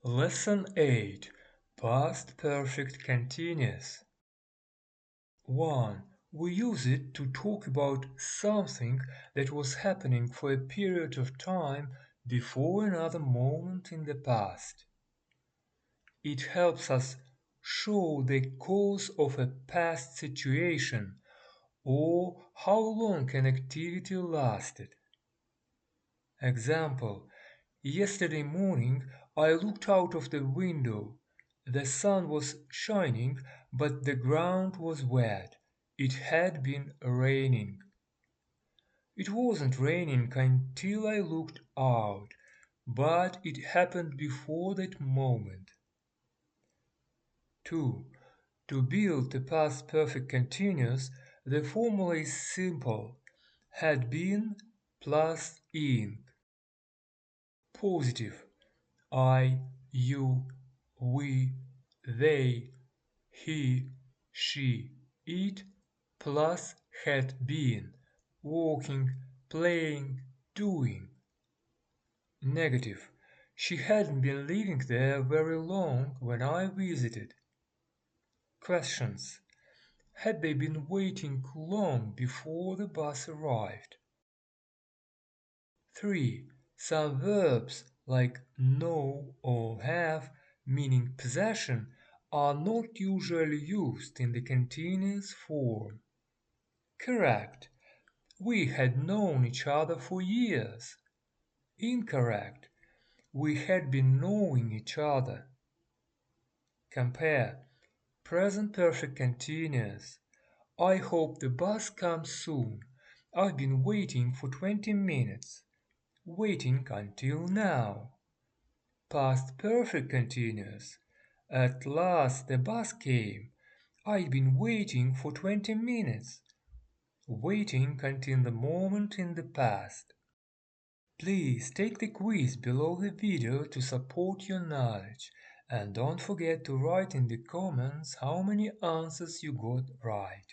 Lesson 8. Past Perfect Continuous. 1. We use it to talk about something that was happening for a period of time before another moment in the past. It helps us show the cause of a past situation or how long an activity lasted. Example: yesterday morning I looked out of the window. The sun was shining, but the ground was wet. It had been raining. It wasn't raining until I looked out, but it happened before that moment. 2. To build the past perfect continuous, the formula is simple: had been plus ing. Positive: I, you, we, they, he, she, it, plus had been, walking, playing, doing. Negative: she hadn't been living there very long when I visited. Questions: had they been waiting long before the bus arrived? 3. Some verbs like know or have, meaning possession, are not usually used in the continuous form. Correct: we had known each other for years. Incorrect: we had been knowing each other. Compare. Present perfect continuous: I hope the bus comes soon. I've been waiting for 20 minutes. Waiting until now. Past perfect continuous: at last the bus came. I'd been waiting for 20 minutes. Waiting until the moment in the past. Please take the quiz below the video to support your knowledge, and don't forget to write in the comments how many answers you got right.